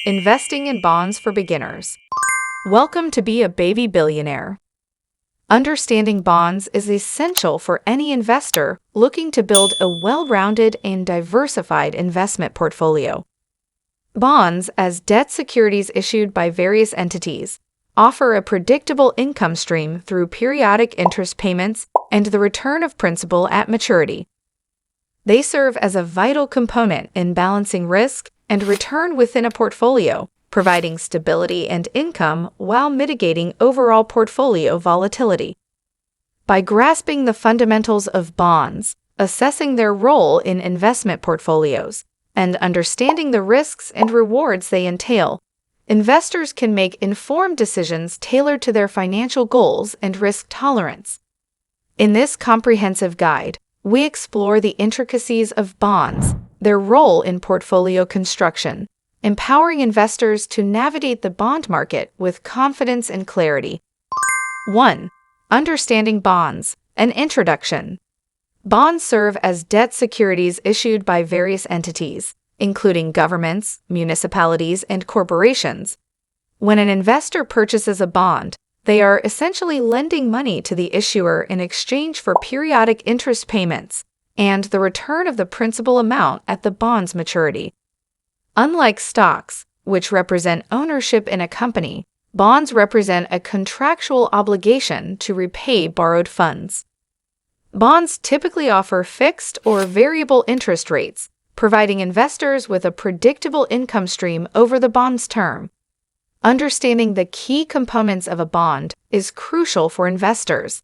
Investing in bonds for beginners. Welcome to Be a Baby Billionaire. Understanding bonds is essential for any investor looking to build a well-rounded and diversified investment portfolio. Bonds, as debt securities issued by various entities, offer a predictable income stream through periodic interest payments and the return of principal at maturity. They serve as a vital component in balancing risk and return within a portfolio, providing stability and income while mitigating overall portfolio volatility. By grasping the fundamentals of bonds, assessing their role in investment portfolios, and understanding the risks and rewards they entail, investors can make informed decisions tailored to their financial goals and risk tolerance. In this comprehensive guide, we explore the intricacies of bonds, their role in portfolio construction, empowering investors to navigate the bond market with confidence and clarity. 1. Understanding bonds, an introduction. Bonds serve as debt securities issued by various entities, including governments, municipalities, and corporations. When an investor purchases a bond, they are essentially lending money to the issuer in exchange for periodic interest payments and the return of the principal amount at the bond's maturity. Unlike stocks, which represent ownership in a company, bonds represent a contractual obligation to repay borrowed funds. Bonds typically offer fixed or variable interest rates, providing investors with a predictable income stream over the bond's term. Understanding the key components of a bond is crucial for investors.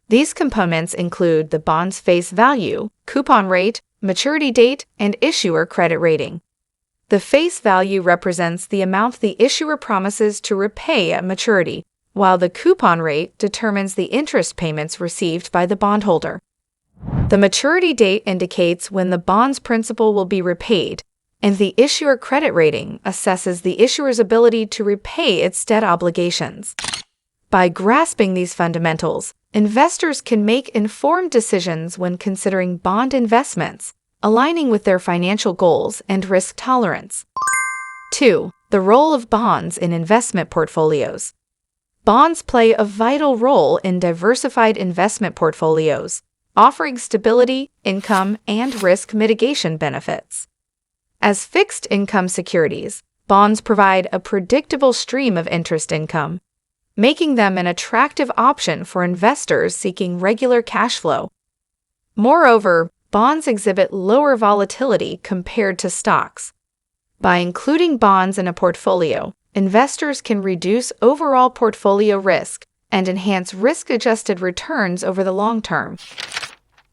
These components include the bond's face value, coupon rate, maturity date, and issuer credit rating. The face value represents the amount the issuer promises to repay at maturity, while the coupon rate determines the interest payments received by the bondholder. The maturity date indicates when the bond's principal will be repaid, and the issuer credit rating assesses the issuer's ability to repay its debt obligations. By grasping these fundamentals, investors can make informed decisions when considering bond investments, aligning with their financial goals and risk tolerance. 2. The role of bonds in investment portfolios. Bonds play a vital role in diversified investment portfolios, offering stability, income, and risk mitigation benefits. As fixed income securities, bonds provide a predictable stream of interest income, making them an attractive option for investors seeking regular cash flow. Moreover, bonds exhibit lower volatility compared to stocks. By including bonds in a portfolio, investors can reduce overall portfolio risk and enhance risk-adjusted returns over the long term.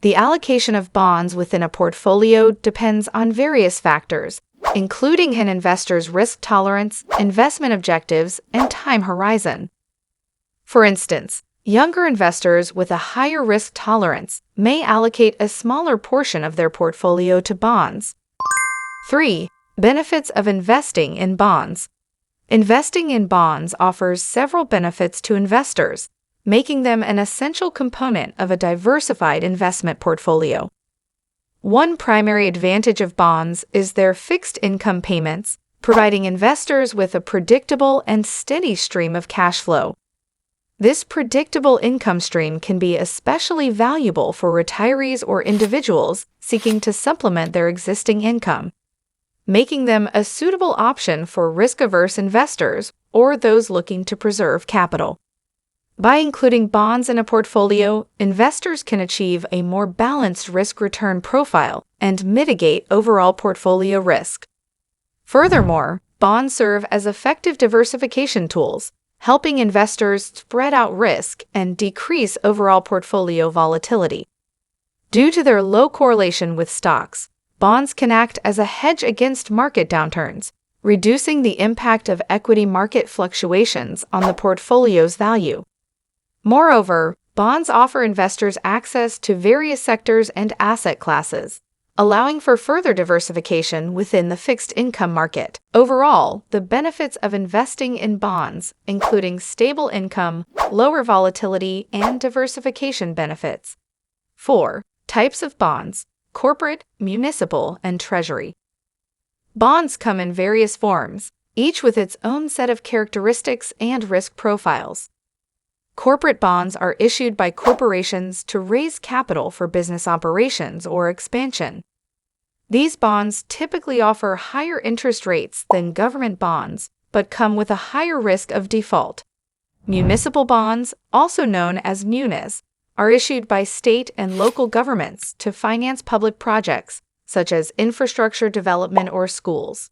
The allocation of bonds within a portfolio depends on various factors, including an investor's risk tolerance, investment objectives, and time horizon. For instance, younger investors with a higher risk tolerance may allocate a smaller portion of their portfolio to bonds. 3. Benefits of investing in bonds. Investing in bonds offers several benefits to investors, making them an essential component of a diversified investment portfolio. One primary advantage of bonds is their fixed income payments, providing investors with a predictable and steady stream of cash flow. This predictable income stream can be especially valuable for retirees or individuals seeking to supplement their existing income, making them a suitable option for risk-averse investors or those looking to preserve capital. By including bonds in a portfolio, investors can achieve a more balanced risk-return profile and mitigate overall portfolio risk. Furthermore, bonds serve as effective diversification tools, helping investors spread out risk and decrease overall portfolio volatility. Due to their low correlation with stocks, bonds can act as a hedge against market downturns, reducing the impact of equity market fluctuations on the portfolio's value. Moreover, bonds offer investors access to various sectors and asset classes, allowing for further diversification within the fixed income market. Overall, the benefits of investing in bonds, including stable income, lower volatility, and diversification benefits. 4. Types of bonds: corporate, municipal, and treasury. Bonds come in various forms, each with its own set of characteristics and risk profiles. Corporate bonds are issued by corporations to raise capital for business operations or expansion. These bonds typically offer higher interest rates than government bonds, but come with a higher risk of default. Municipal bonds, also known as munis, are issued by state and local governments to finance public projects, such as infrastructure development or schools.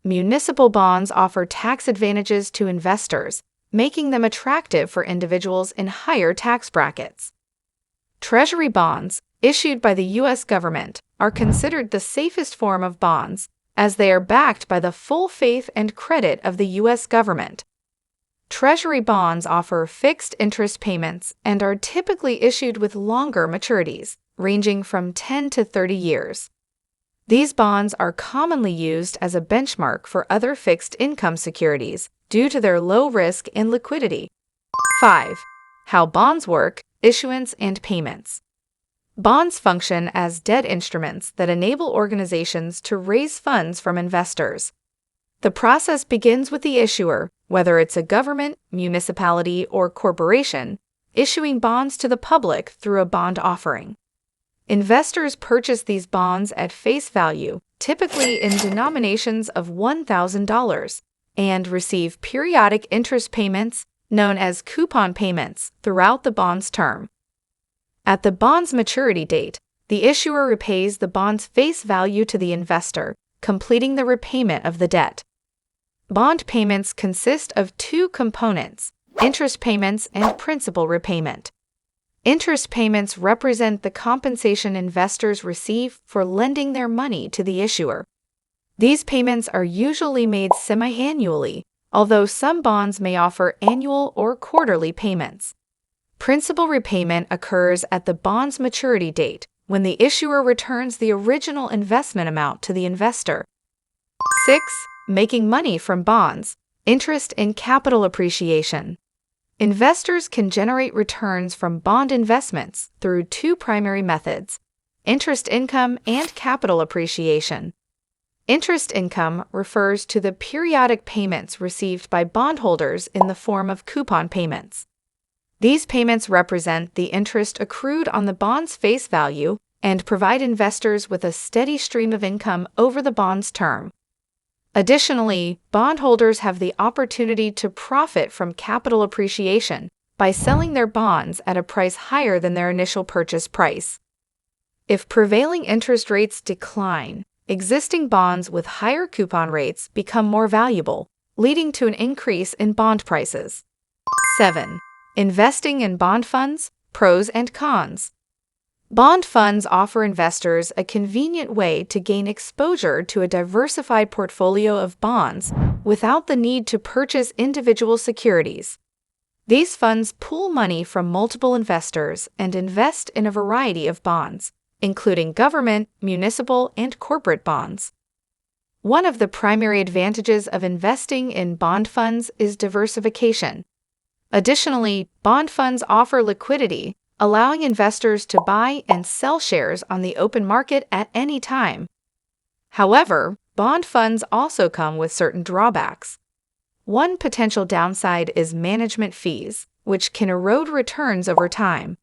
Municipal bonds offer tax advantages to investors, making them attractive for individuals in higher tax brackets. Treasury bonds, issued by the U.S. government, are considered the safest form of bonds, as they are backed by the full faith and credit of the U.S. government. Treasury bonds offer fixed interest payments and are typically issued with longer maturities, ranging from 10 to 30 years. These bonds are commonly used as a benchmark for other fixed income securities due to their low risk and liquidity. 5. How bonds work, issuance and payments. Bonds function as debt instruments that enable organizations to raise funds from investors. The process begins with the issuer, whether it's a government, municipality, or corporation, issuing bonds to the public through a bond offering. Investors purchase these bonds at face value, typically in denominations of $1,000, and receive periodic interest payments, known as coupon payments, throughout the bond's term. At the bond's maturity date, the issuer repays the bond's face value to the investor, completing the repayment of the debt. Bond payments consist of two components: interest payments and principal repayment. Interest payments represent the compensation investors receive for lending their money to the issuer. These payments are usually made semi-annually, although some bonds may offer annual or quarterly payments. Principal repayment occurs at the bond's maturity date, when the issuer returns the original investment amount to the investor. 6. Making money from bonds, interest and capital appreciation. Investors can generate returns from bond investments through two primary methods: interest income and capital appreciation. Interest income refers to the periodic payments received by bondholders in the form of coupon payments. These payments represent the interest accrued on the bond's face value and provide investors with a steady stream of income over the bond's term. Additionally, bondholders have the opportunity to profit from capital appreciation by selling their bonds at a price higher than their initial purchase price. If prevailing interest rates decline, existing bonds with higher coupon rates become more valuable, leading to an increase in bond prices. 7. Investing in bond funds, pros and cons. Bond funds offer investors a convenient way to gain exposure to a diversified portfolio of bonds without the need to purchase individual securities. These funds pool money from multiple investors and invest in a variety of bonds, including government, municipal, and corporate bonds. One of the primary advantages of investing in bond funds is diversification. Additionally, bond funds offer liquidity, allowing investors to buy and sell shares on the open market at any time. However, bond funds also come with certain drawbacks. One potential downside is management fees, which can erode returns over time.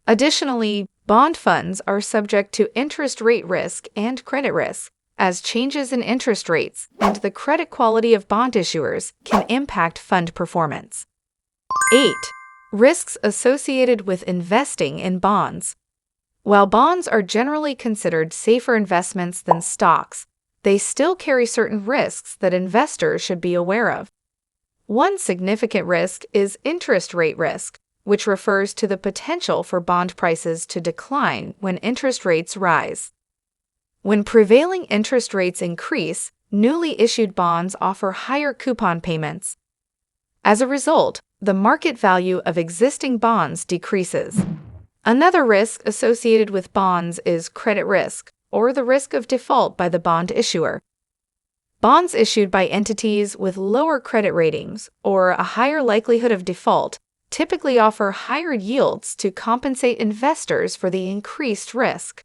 Additionally, bond funds are subject to interest rate risk and credit risk, as changes in interest rates and the credit quality of bond issuers can impact fund performance. 8. Risks associated with investing in bonds. While bonds are generally considered safer investments than stocks, they still carry certain risks that investors should be aware of. One significant risk is interest rate risk, which refers to the potential for bond prices to decline when interest rates rise. When prevailing interest rates increase, newly issued bonds offer higher coupon payments. As a result, the market value of existing bonds decreases. Another risk associated with bonds is credit risk, or the risk of default by the bond issuer. Bonds issued by entities with lower credit ratings or a higher likelihood of default typically offer higher yields to compensate investors for the increased risk.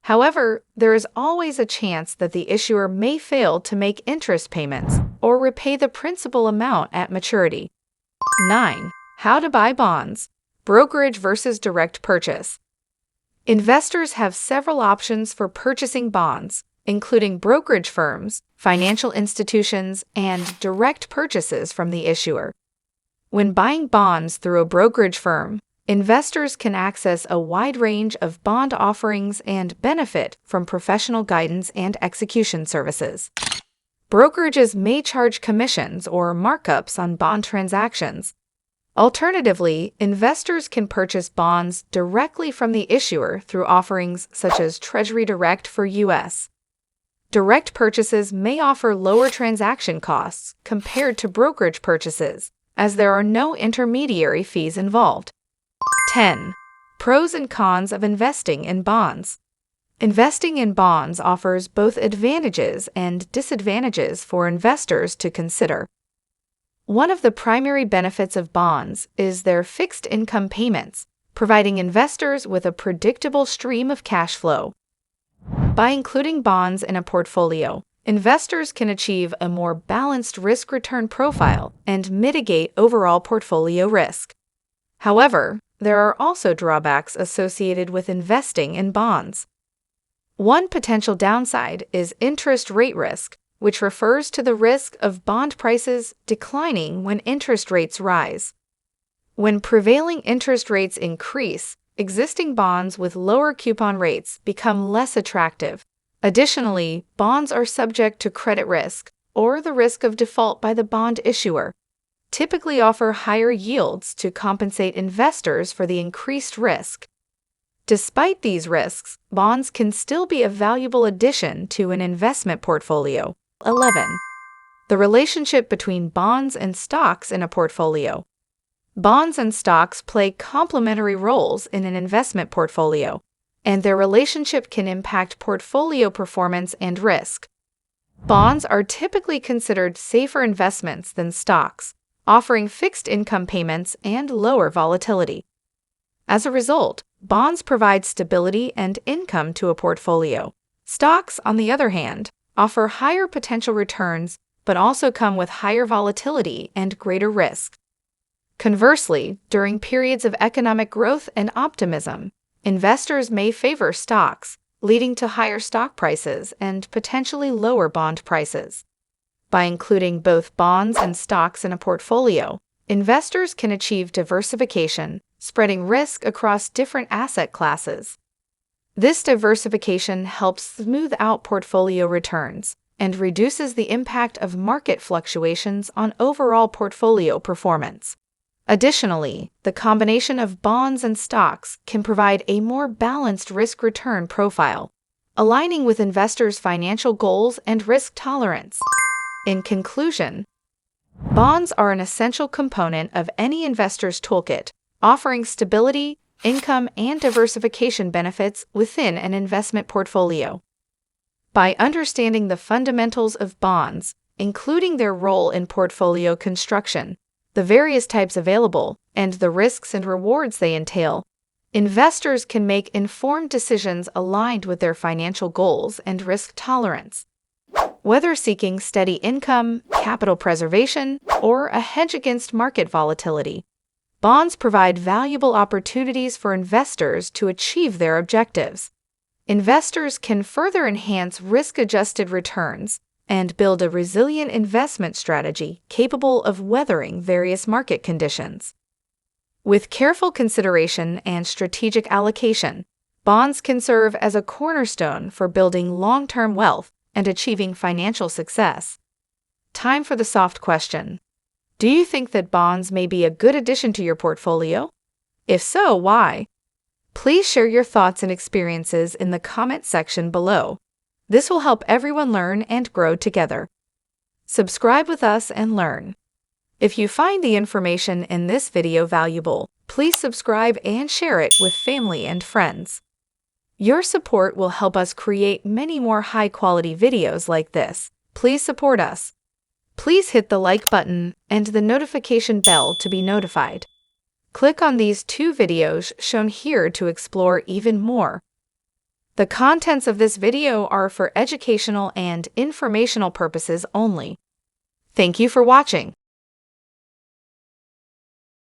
However, there is always a chance that the issuer may fail to make interest payments or repay the principal amount at maturity. 9. How to buy bonds. Brokerage versus direct purchase. Investors have several options for purchasing bonds, including brokerage firms, financial institutions, and direct purchases from the issuer. When buying bonds through a brokerage firm, investors can access a wide range of bond offerings and benefit from professional guidance and execution services. Brokerages may charge commissions or markups on bond transactions. Alternatively, investors can purchase bonds directly from the issuer through offerings such as Treasury Direct for U.S. Direct purchases may offer lower transaction costs compared to brokerage purchases, as there are no intermediary fees involved. 10. Pros and cons of investing in bonds. Investing in bonds offers both advantages and disadvantages for investors to consider. One of the primary benefits of bonds is their fixed income payments, providing investors with a predictable stream of cash flow. By including bonds in a portfolio, investors can achieve a more balanced risk-return profile and mitigate overall portfolio risk. However, there are also drawbacks associated with investing in bonds. One potential downside is interest rate risk, which refers to the risk of bond prices declining when interest rates rise. When prevailing interest rates increase, existing bonds with lower coupon rates become less attractive. Additionally, bonds are subject to credit risk, or the risk of default by the bond issuer, typically offer higher yields to compensate investors for the increased risk. Despite these risks, bonds can still be a valuable addition to an investment portfolio. 11. The relationship between bonds and stocks in a portfolio. Bonds and stocks play complementary roles in an investment portfolio, and their relationship can impact portfolio performance and risk. Bonds are typically considered safer investments than stocks, offering fixed income payments and lower volatility. As a result, bonds provide stability and income to a portfolio. Stocks, on the other hand, offer higher potential returns but also come with higher volatility and greater risk. Conversely, during periods of economic growth and optimism, investors may favor stocks, leading to higher stock prices and potentially lower bond prices. By including both bonds and stocks in a portfolio, investors can achieve diversification, spreading risk across different asset classes. This diversification helps smooth out portfolio returns and reduces the impact of market fluctuations on overall portfolio performance. Additionally, the combination of bonds and stocks can provide a more balanced risk-return profile, aligning with investors' financial goals and risk tolerance. In conclusion, bonds are an essential component of any investor's toolkit, offering stability, income, and diversification benefits within an investment portfolio. By understanding the fundamentals of bonds, including their role in portfolio construction, the various types available, and the risks and rewards they entail, investors can make informed decisions aligned with their financial goals and risk tolerance. Whether seeking steady income, capital preservation, or a hedge against market volatility, bonds provide valuable opportunities for investors to achieve their objectives. Investors can further enhance risk-adjusted returns and build a resilient investment strategy capable of weathering various market conditions. With careful consideration and strategic allocation, bonds can serve as a cornerstone for building long-term wealth and achieving financial success. Time for the soft question. Do you think that bonds may be a good addition to your portfolio? If so, why? Please share your thoughts and experiences in the comment section below. This will help everyone learn and grow together. Subscribe with us and learn. If you find the information in this video valuable, please subscribe and share it with family and friends. Your support will help us create many more high-quality videos like this. Please support us. Please hit the like button and the notification bell to be notified. Click on these two videos shown here to explore even more. The contents of this video are for educational and informational purposes only. Thank you for watching.